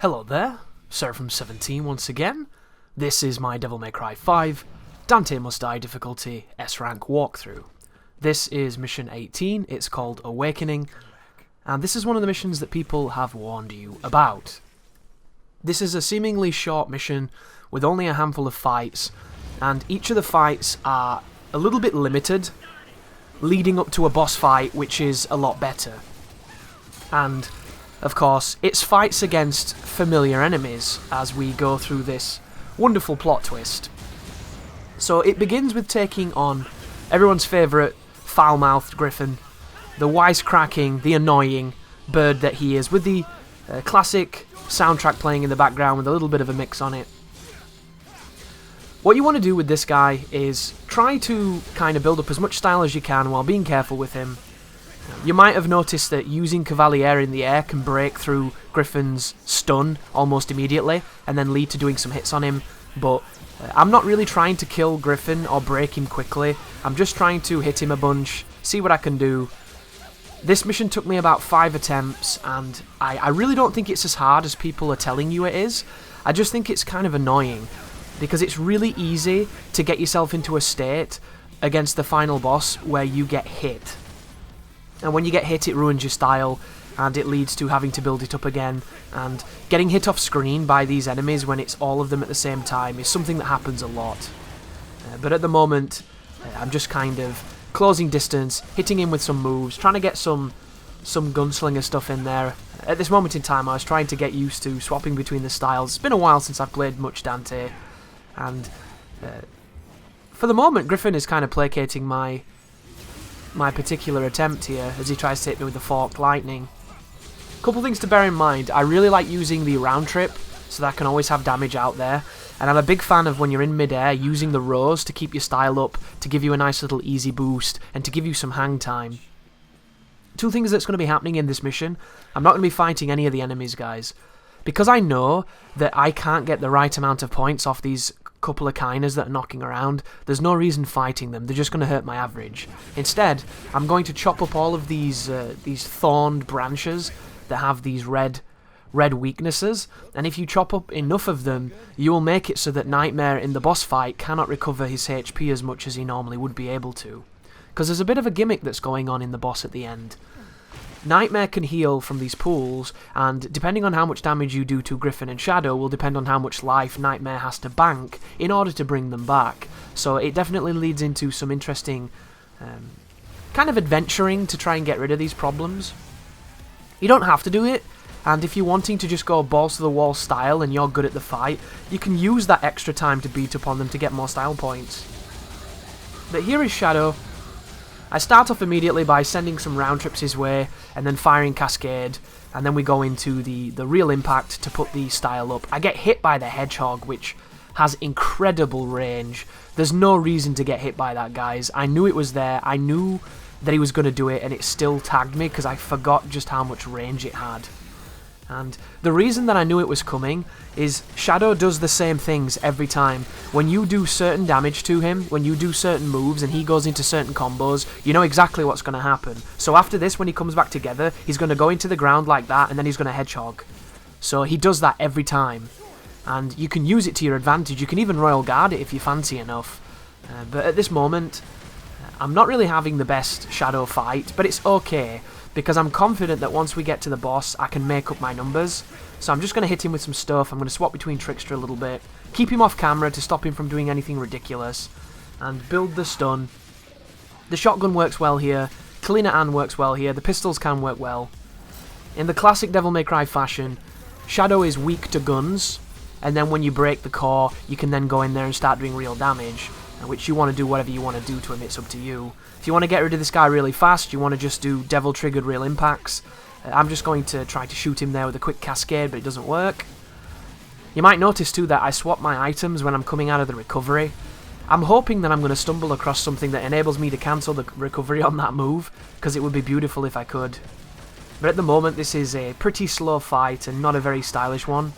Hello there, Seraphim17 once again. This is my Devil May Cry 5 Dante Must Die difficulty S-Rank walkthrough. This is mission 18, it's called Awakening, and this is one of the missions that people have warned you about. This is a seemingly short mission with only a handful of fights, and each of the fights are a little bit limited, leading up to a boss fight which is a lot better. And of course, it's fights against familiar enemies as we go through this wonderful plot twist. So it begins with taking on everyone's favourite foul-mouthed Griffin, the wisecracking, the annoying bird that he is, with the classic soundtrack playing in the background with a little bit of a mix on it. What you want to do with this guy is try to kind of build up as much style as you can while being careful with him. You might have noticed that using Cavalier in the air can break through Griffin's stun almost immediately and then lead to doing some hits on him, but I'm not really trying to kill Griffin or break him quickly. I'm just trying to hit him a bunch, see what I can do. This mission took me about 5 attempts, and I really don't think it's as hard as people are telling you it is. I just think it's kind of annoying, because it's really easy to get yourself into a state against the final boss where you get hit. And when you get hit, it ruins your style, and it leads to having to build it up again, and getting hit off screen by these enemies when it's all of them at the same time is something that happens a lot. But at the moment, I'm just kind of closing distance, hitting him with some moves, trying to get some gunslinger stuff in there. At this moment in time, I was trying to get used to swapping between the styles. It's been a while since I've played much Dante, and for the moment, Griffin is kind of placating my particular attempt here as he tries to hit me with the forked lightning. Couple things to bear in mind: I really like using the round trip so that I can always have damage out there, and I'm a big fan of when you're in mid-air using the rose to keep your style up, to give you a nice little easy boost and to give you some hang time. Two things that's going to be happening in this mission: I'm not going to be fighting any of the enemies, guys. Because I know that I can't get the right amount of points off these couple of Kainas that are knocking around, there's no reason fighting them, they're just going to hurt my average. Instead, I'm going to chop up all of these thorned branches that have these red weaknesses, and if you chop up enough of them, you will make it so that Nightmare in the boss fight cannot recover his HP as much as he normally would be able to. Because there's a bit of a gimmick that's going on in the boss at the end. Nightmare can heal from these pools, and depending on how much damage you do to Griffin and Shadow will depend on how much life Nightmare has to bank in order to bring them back. So it definitely leads into some interesting kind of adventuring to try and get rid of these problems. You don't have to do it, and if you're wanting to just go balls to the wall style and you're good at the fight, you can use that extra time to beat up on them to get more style points. But here is Shadow. I start off immediately by sending some round trips his way, and then firing Cascade, and then we go into the real impact to put the style up. I get hit by the Hedgehog, which has incredible range. There's no reason to get hit by that, guys. I knew it was there, I knew that he was going to do it, and it still tagged me because I forgot just how much range it had. And the reason that I knew it was coming is Shadow does the same things every time. When you do certain damage to him, when you do certain moves and he goes into certain combos, you know exactly what's going to happen. So after this, when he comes back together, he's going to go into the ground like that and then he's going to Hedgehog. So he does that every time. And you can use it to your advantage. You can even Royal Guard it if you fancy enough. But at this moment, I'm not really having the best Shadow fight, but it's okay, because I'm confident that once we get to the boss, I can make up my numbers. So I'm just going to hit him with some stuff. I'm going to swap between Trickster a little bit, keep him off camera to stop him from doing anything ridiculous, and build the stun. The shotgun works well here, Kalina Ann works well here, the pistols can work well. In the classic Devil May Cry fashion, Shadow is weak to guns, and then when you break the core, you can then go in there and start doing real damage, which you want to do whatever you want to do to him, it's up to you. If you want to get rid of this guy really fast, you want to just do devil-triggered real impacts. I'm just going to try to shoot him there with a quick cascade, but it doesn't work. You might notice too that I swap my items when I'm coming out of the recovery. I'm hoping that I'm going to stumble across something that enables me to cancel the recovery on that move, because it would be beautiful if I could. But at the moment, this is a pretty slow fight and not a very stylish one.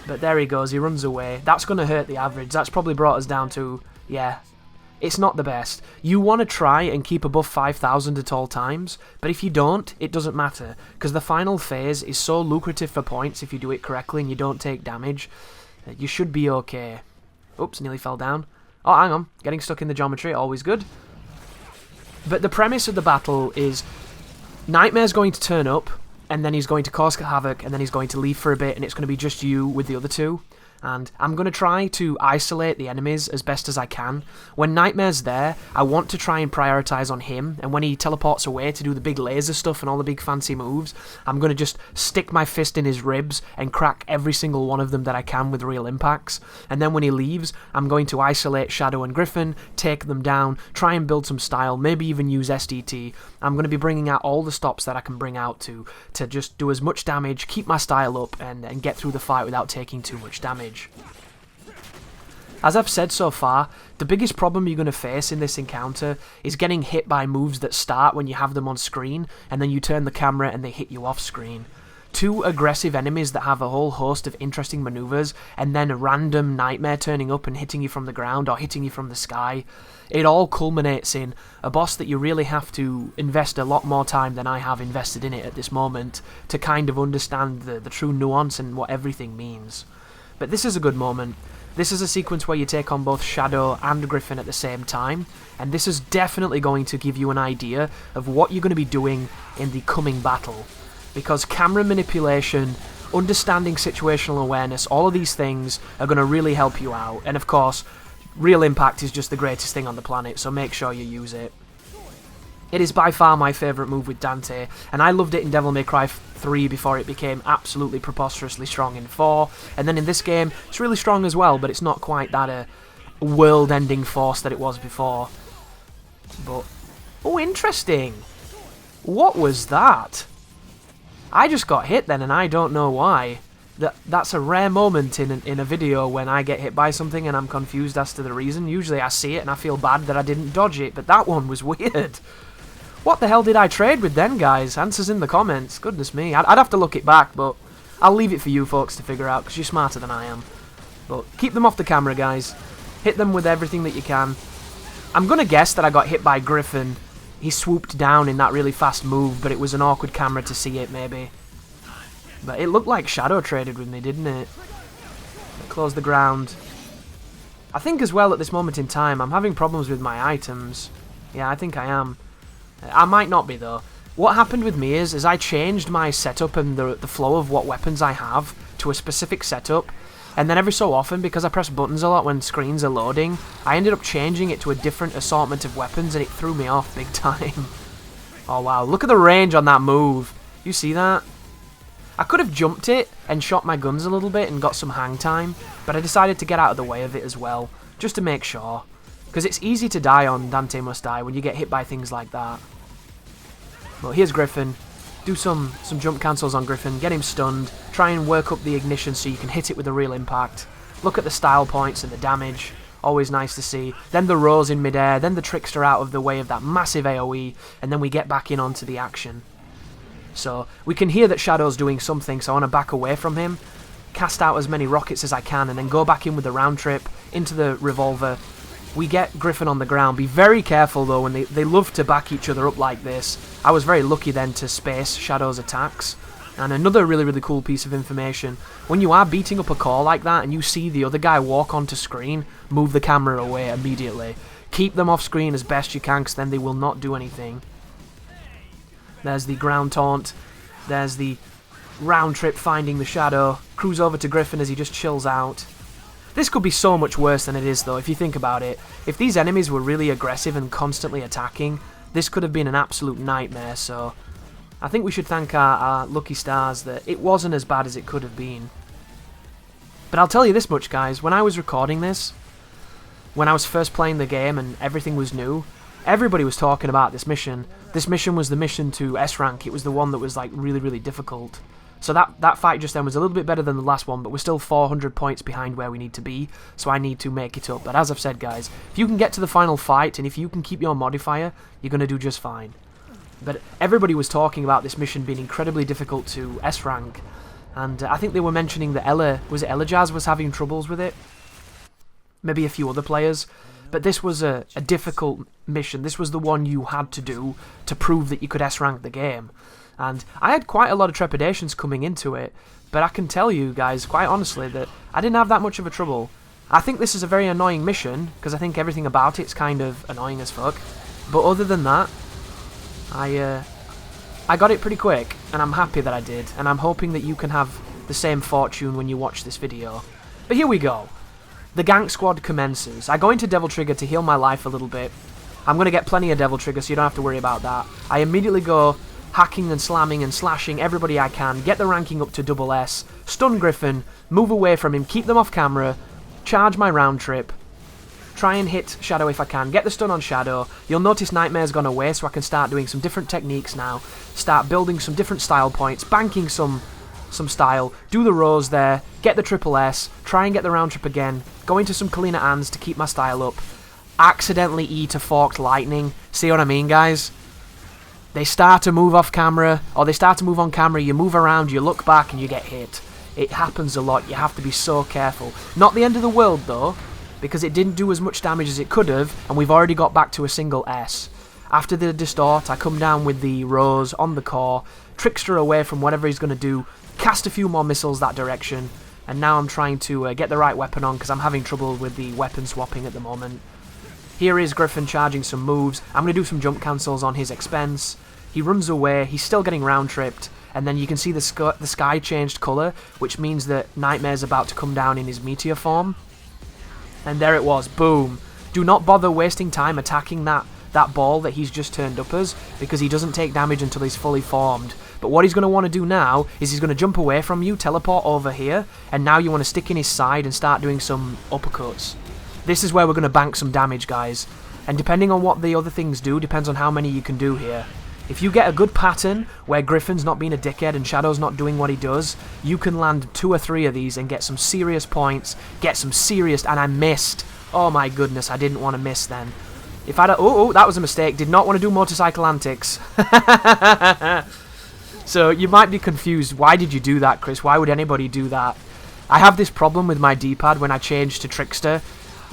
But there he goes, he runs away. That's going to hurt the average. That's probably brought us down to, yeah, it's not the best. You want to try and keep above 5,000 at all times, but if you don't, it doesn't matter, because the final phase is so lucrative for points if you do it correctly and you don't take damage. You should be okay. Oops, nearly fell down. Oh, hang on. Getting stuck in the geometry, always good. But the premise of the battle is Nightmare's going to turn up, and then he's going to cause havoc, and then he's going to leave for a bit, and it's going to be just you with the other two. And I'm going to try to isolate the enemies as best as I can. When Nightmare's there, I want to try and prioritize on him, and when he teleports away to do the big laser stuff and all the big fancy moves, I'm going to just stick my fist in his ribs and crack every single one of them that I can with real impacts. And then when he leaves, I'm going to isolate Shadow and Griffin, take them down, try and build some style, maybe even use SDT. I'm going to be bringing out all the stops that I can bring out to just do as much damage, keep my style up, and get through the fight without taking too much damage. As I've said so far, the biggest problem you're going to face in this encounter is getting hit by moves that start when you have them on screen, and then you turn the camera and they hit you off screen. Two aggressive enemies that have a whole host of interesting maneuvers, and then a random Nightmare turning up and hitting you from the ground or hitting you from the sky. It all culminates in a boss that you really have to invest a lot more time than I have invested in it at this moment to kind of understand the true nuance and what everything means. But this is a good moment. This is a sequence where you take on both Shadow and Griffin at the same time, and this is definitely going to give you an idea of what you're going to be doing in the coming battle. Because camera manipulation, understanding situational awareness, all of these things are going to really help you out. And of course, real impact is just the greatest thing on the planet, so make sure you use it. It is by far my favourite move with Dante, and I loved it in Devil May Cry 3 before it became absolutely preposterously strong in 4, and then in this game, it's really strong as well, but it's not quite that world-ending force that it was before. But, oh, interesting! What was that? I just got hit then, and I don't know why. That's a rare moment in a video when I get hit by something and I'm confused as to the reason. Usually I see it and I feel bad that I didn't dodge it, but that one was weird. What the hell did I trade with then, guys? Answers in the comments. Goodness me. I'd have to look it back, but I'll leave it for you folks to figure out, because you're smarter than I am. But keep them off the camera, guys. Hit them with everything that you can. I'm going to guess that I got hit by Griffin. He swooped down in that really fast move, but it was an awkward camera to see it, maybe. But it looked like Shadow traded with me, didn't it? Close the ground. I think as well at this moment in time, I'm having problems with my items. Yeah, I think I am. I might not be, though. What happened with me is I changed my setup and the flow of what weapons I have to a specific setup, and then every so often, because I press buttons a lot when screens are loading, I ended up changing it to a different assortment of weapons, and it threw me off big time. Oh wow, look at the range on that move. You see that? I could have jumped it and shot my guns a little bit and got some hang time, but I decided to get out of the way of it as well, just to make sure. Because it's easy to die on Dante Must Die when you get hit by things like that. Well, here's Griffin. Do some jump cancels on Griffin, get him stunned, try and work up the ignition so you can hit it with a real impact. Look at the style points and the damage, always nice to see. Then the Rose in midair, then the Trickster out of the way of that massive AoE, and then we get back in onto the action. So, we can hear that Shadow's doing something, so I want to back away from him, cast out as many rockets as I can, and then go back in with the round trip, into the revolver. We get Griffin on the ground. Be very careful though when they love to back each other up like this. I was very lucky then to space Shadow's attacks. And another really cool piece of information, when you are beating up a core like that and you see the other guy walk onto screen, move the camera away immediately. Keep them off screen as best you can, because then they will not do anything. There's the ground taunt. There's the round trip finding the Shadow. Cruise over to Griffin as he just chills out. This could be so much worse than it is, though, if you think about it. If these enemies were really aggressive and constantly attacking, this could have been an absolute nightmare, so I think we should thank our lucky stars that it wasn't as bad as it could have been. But I'll tell you this much, guys, when I was recording this, when I was first playing the game and everything was new, everybody was talking about this mission. This mission was the mission to S rank. It was the one that was like really difficult. So that fight just then was a little bit better than the last one, but we're still 400 points behind where we need to be, so I need to make it up. But as I've said, guys, if you can get to the final fight, and if you can keep your modifier, you're going to do just fine. But everybody was talking about this mission being incredibly difficult to S rank, and I think they were mentioning that Ella Jazz was having troubles with it. Maybe a few other players. but this was a difficult mission. This was the one you had to do to prove that you could S-rank the game. And I had quite a lot of trepidations coming into it, but I can tell you guys, quite honestly, that I didn't have that much of a trouble. I think this is a very annoying mission, because I think everything about it's kind of annoying as fuck. But other than that, I got it pretty quick, and I'm happy that I did, and I'm hoping that you can have the same fortune when you watch this video. But here we go. The gank squad commences. I go into Devil Trigger to heal my life a little bit. I'm going to get plenty of Devil Trigger, so you don't have to worry about that. I immediately go hacking and slamming and slashing everybody I can, get the ranking up to double S, stun Griffin, move away from him, keep them off camera, charge my round trip, try and hit Shadow if I can, get the stun on Shadow. You'll notice Nightmare's gone away, so I can start doing some different techniques now, start building some different style points, banking some style, do the rows there, get the triple S, try and get the round trip again, go into some Kalina Ans to keep my style up, accidentally E to Forked Lightning. See what I mean, guys? They start to move off camera, or they start to move on camera, you move around, you look back and you get hit. It happens a lot, you have to be so careful. Not the end of the world though, because it didn't do as much damage as it could have, and we've already got back to a single S. After the distort, I come down with the Rose on the core, Trickster away from whatever he's going to do, cast a few more missiles that direction, and now I'm trying to get the right weapon on because I'm having trouble with the weapon swapping at the moment. Here is Griffin charging some moves. I'm going to do some jump cancels on his expense. He runs away, he's still getting round tripped, and then you can see the sky changed colour, which means that Nightmare's about to come down in his meteor form. And there it was, boom. Do not bother wasting time attacking that ball that he's just turned up as, because he doesn't take damage until he's fully formed. But what he's going to want to do now is he's going to jump away from you, teleport over here, and now you want to stick in his side and start doing some uppercuts. This is where we're going to bank some damage, guys. And depending on what the other things do, depends on how many you can do here. If you get a good pattern where Griffin's not being a dickhead and Shadow's not doing what he does, you can land 2 or 3 of these and get some serious points, get some serious... And I missed. Oh my goodness, I didn't want to miss then. If I'd... Oh, that was a mistake. Did not want to do motorcycle antics. So you might be confused. Why did you do that, Chris? Why would anybody do that? I have this problem with my D-pad when I change to Trickster.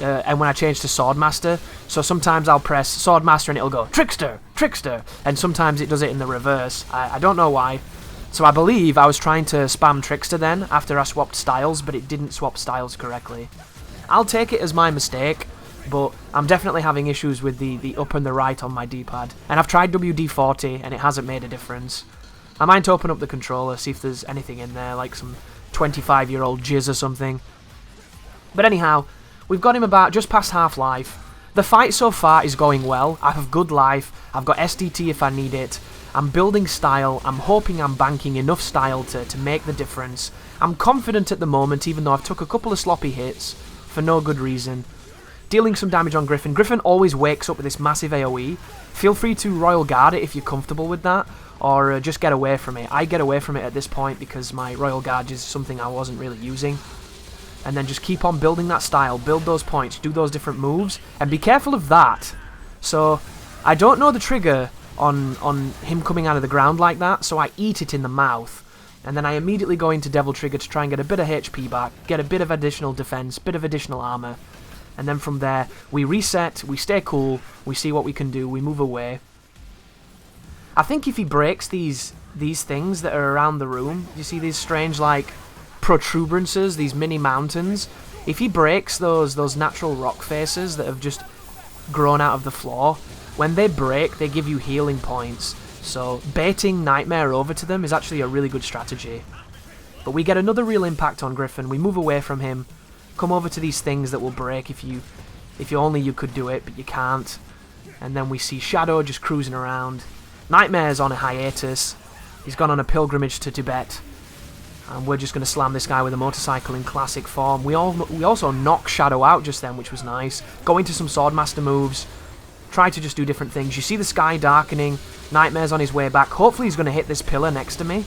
And when I change to Swordmaster, so sometimes I'll press Swordmaster and it'll go Trickster, Trickster, and sometimes it does it in the reverse. I don't know why. So I believe I was trying to spam Trickster then after I swapped styles, but it didn't swap styles correctly. I'll take it as my mistake, but I'm definitely having issues with the up and the right on my D-pad. And I've tried WD-40 and it hasn't made a difference. I might open up the controller, see if there's anything in there, like some 25-year-old jizz or something. But anyhow, we've got him about just past half-life. The fight so far is going well. I have good life. I've got SDT if I need it. I'm building style. I'm hoping I'm banking enough style to make the difference. I'm confident at the moment, even though I've took a couple of sloppy hits for no good reason. Dealing some damage on Griffin. Griffin always wakes up with this massive AoE. Feel free to Royal Guard it if you're comfortable with that, or just get away from it. I get away from it at this point because my Royal Guard is something I wasn't really using. And then just keep on building that style, build those points, do those different moves, and be careful of that. So, I don't know the trigger on him coming out of the ground like that, so I eat it in the mouth. And then I immediately go into Devil Trigger to try and get a bit of HP back, get a bit of additional defense, bit of additional armor. And then from there, we reset, we stay cool, we see what we can do, we move away. I think if he breaks these things that are around the room, you see these strange, like, protuberances, these mini mountains, if he breaks those natural rock faces that have just grown out of the floor, when they break they give you healing points, so baiting Nightmare over to them is actually a really good strategy. But we get another real impact on Griffin, we move away from him, come over to these things that will break if you only you could do it, but you can't, and then we see Shadow just cruising around. Nightmare's on a hiatus, he's gone on a pilgrimage to Tibet. And we're just going to slam this guy with a motorcycle in classic form. We also knock Shadow out just then, which was nice. Go into some Swordmaster moves. Try to just do different things. You see the sky darkening. Nightmare's on his way back. Hopefully he's going to hit this pillar next to me.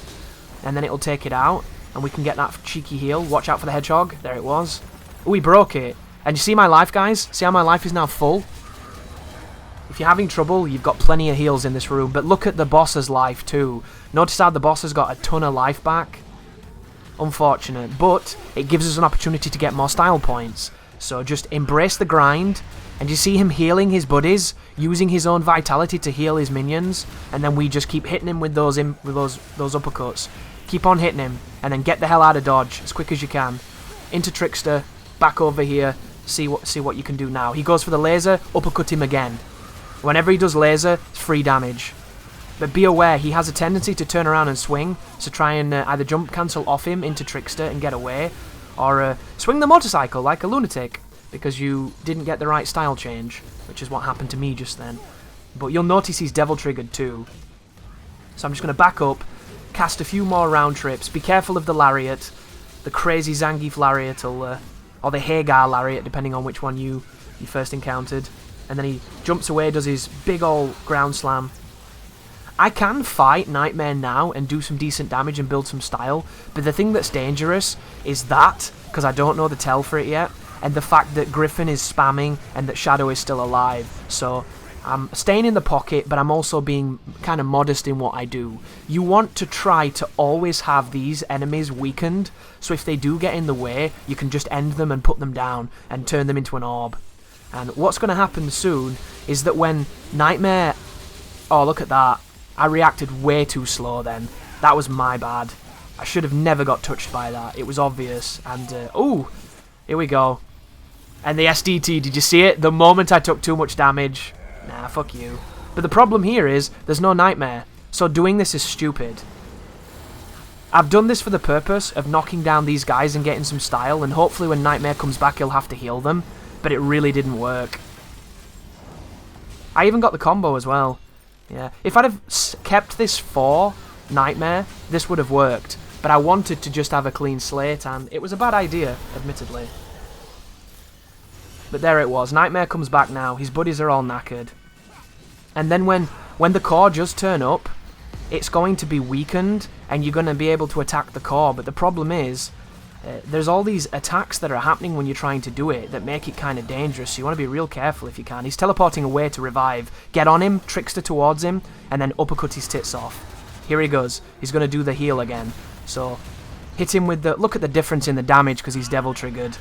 And then it'll take it out. And we can get that cheeky heal. Watch out for the hedgehog. There it was. Oh, he broke it. And you see my life, guys? See how my life is now full? If you're having trouble, you've got plenty of heals in this room. But look at the boss's life too. Notice how the boss has got a ton of life back? Unfortunate, but it gives us an opportunity to get more style points. So just embrace the grind, and you see him healing his buddies, using his own vitality to heal his minions, and then we just keep hitting him with those uppercuts. Keep on hitting him, and then get the hell out of dodge as quick as you can. Into Trickster, back over here, see what you can do now. He goes for the laser, uppercut him again. Whenever he does laser, it's free damage. But be aware, he has a tendency to turn around and swing, so try and either jump cancel off him into Trickster and get away, or swing the motorcycle like a lunatic, because you didn't get the right style change, which is what happened to me just then. But you'll notice he's devil triggered too. So I'm just going to back up, cast a few more round trips, be careful of the lariat, the crazy Zangief lariat, or the Hagar lariat, depending on which one you first encountered. And then he jumps away, does his big ol' ground slam. I can fight Nightmare now and do some decent damage and build some style, but the thing that's dangerous is that, because I don't know the tell for it yet, and the fact that Griffin is spamming and that Shadow is still alive. So I'm staying in the pocket, but I'm also being kind of modest in what I do. You want to try to always have these enemies weakened, so if they do get in the way, you can just end them and put them down and turn them into an orb. And what's going to happen soon is that when Nightmare... Oh, look at that. I reacted way too slow then. That was my bad. I should have never got touched by that. It was obvious. And, ooh, here we go. And the SDT, did you see it? The moment I took too much damage. Nah, fuck you. But the problem here is, there's no Nightmare. So doing this is stupid. I've done this for the purpose of knocking down these guys and getting some style, and hopefully when Nightmare comes back he'll have to heal them. But it really didn't work. I even got the combo as well. Yeah, if I'd have kept this for Nightmare, this would have worked. But I wanted to just have a clean slate, and it was a bad idea, admittedly. But there it was. Nightmare comes back now. His buddies are all knackered. And then when the core does turn up, it's going to be weakened, and you're going to be able to attack the core. But the problem is, there's all these attacks that are happening when you're trying to do it that make it kind of dangerous, so you want to be real careful if you can. He's teleporting away to revive. Get on him, Trickster towards him, and then uppercut his tits off. Here he goes. He's going to do the heal again. So, hit him with the... Look at the difference in the damage because he's devil triggered.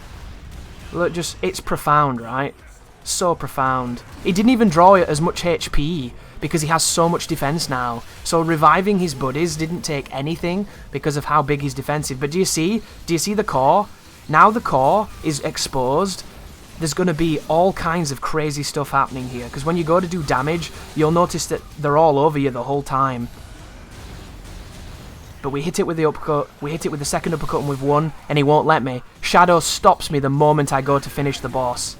Look, just... It's profound, right? So profound. He didn't even draw as much HP because he has so much defense now. So reviving his buddies didn't take anything because of how big he's defensive. But do you see? Do you see the core? Now the core is exposed. There's going to be all kinds of crazy stuff happening here. Because when you go to do damage, you'll notice that they're all over you the whole time. But we hit it with the uppercut. We hit it with the second uppercut and we've won. And he won't let me. Shadow stops me the moment I go to finish the boss.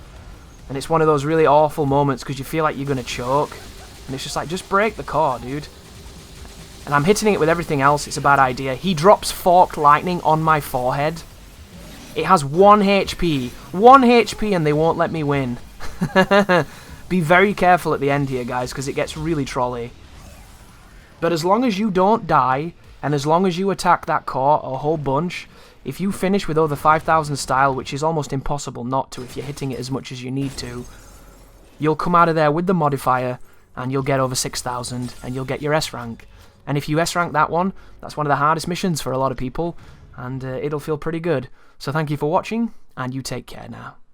And it's one of those really awful moments because you feel like you're going to choke. And it's just like, just break the core, dude. And I'm hitting it with everything else. It's a bad idea. He drops forked lightning on my forehead. It has 1 HP. 1 HP and they won't let me win. Be very careful at the end here, guys, because it gets really trolly. But as long as you don't die, and as long as you attack that core a whole bunch, if you finish with over 5,000 style, which is almost impossible not to if you're hitting it as much as you need to, you'll come out of there with the modifier, and you'll get over 6,000, and you'll get your S rank. And if you S rank that one, that's one of the hardest missions for a lot of people, and it'll feel pretty good. So thank you for watching, and you take care now.